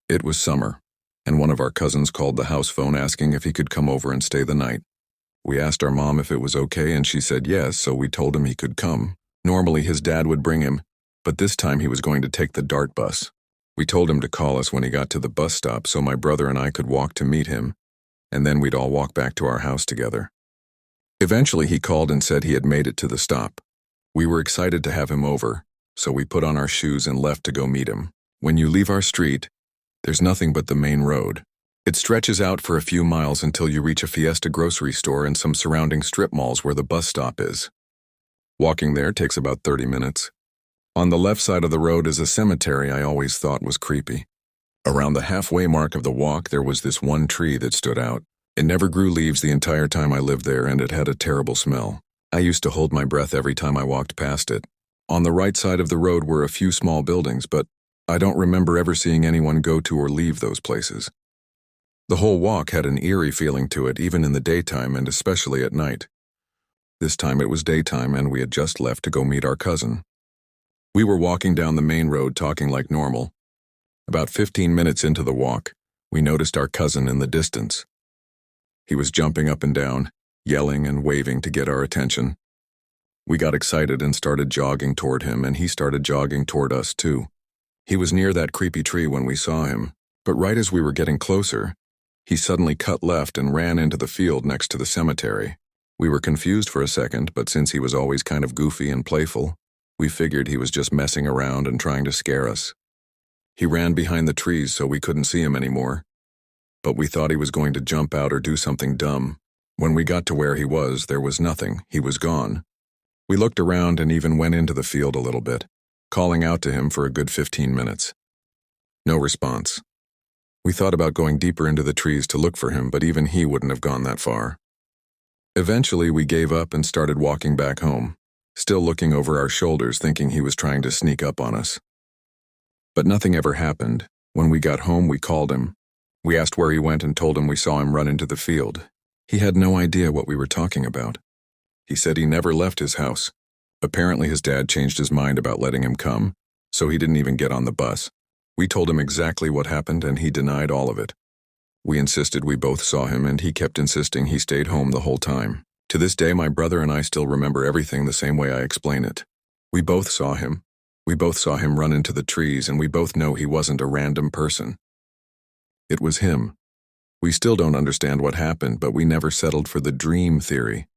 It was summer, and one of our cousins called the house phone asking if he could come over and stay the night. We asked our mom if it was okay, and she said yes, so we told him he could come. Normally his dad would bring him, but this time he was going to take the DART bus. We told him to call us when he got to the bus stop so my brother and I could walk to meet him, and then we'd all walk back to our house together. Eventually he called and said he had made it to the stop. We were excited to have him over, so we put on our shoes and left to go meet him. When you leave our street, there's nothing but the main road. It stretches out for a few miles until you reach a Fiesta grocery store and some surrounding strip malls where the bus stop is. Walking there takes about 30 minutes. On the left side of the road is a cemetery I always thought was creepy. Around the halfway mark of the walk, there was this one tree that stood out. It never grew leaves the entire time I lived there, and it had a terrible smell. I used to hold my breath every time I walked past it. On the right side of the road were a few small buildings, but I don't remember ever seeing anyone go to or leave those places. The whole walk had an eerie feeling to it, even in the daytime and especially at night. This time it was daytime, and we had just left to go meet our cousin. We were walking down the main road talking like normal. About 15 minutes into the walk, we noticed our cousin in the distance. He was jumping up and down, yelling and waving to get our attention. We got excited and started jogging toward him, and he started jogging toward us too. He was near that creepy tree when we saw him, but right as we were getting closer, he suddenly cut left and ran into the field next to the cemetery. We were confused for a second, but since he was always kind of goofy and playful, we figured he was just messing around and trying to scare us. He ran behind the trees so we couldn't see him anymore, but we thought he was going to jump out or do something dumb. When we got to where he was, there was nothing. He was gone. We looked around and even went into the field a little bit, calling out to him for a good 15 minutes. No response. We thought about going deeper into the trees to look for him, but even he wouldn't have gone that far. Eventually, we gave up and started walking back home, still looking over our shoulders, thinking he was trying to sneak up on us. But nothing ever happened. When we got home, we called him. We asked where he went and told him we saw him run into the field. He had no idea what we were talking about. He said he never left his house. Apparently his dad changed his mind about letting him come, so he didn't even get on the bus. We told him exactly what happened, and he denied all of it. We insisted we both saw him, and he kept insisting he stayed home the whole time. To this day, my brother and I still remember everything the same way I explain it. We both saw him. We both saw him run into the trees, and we both know he wasn't a random person. It was him. We still don't understand what happened, but we never settled for the dream theory.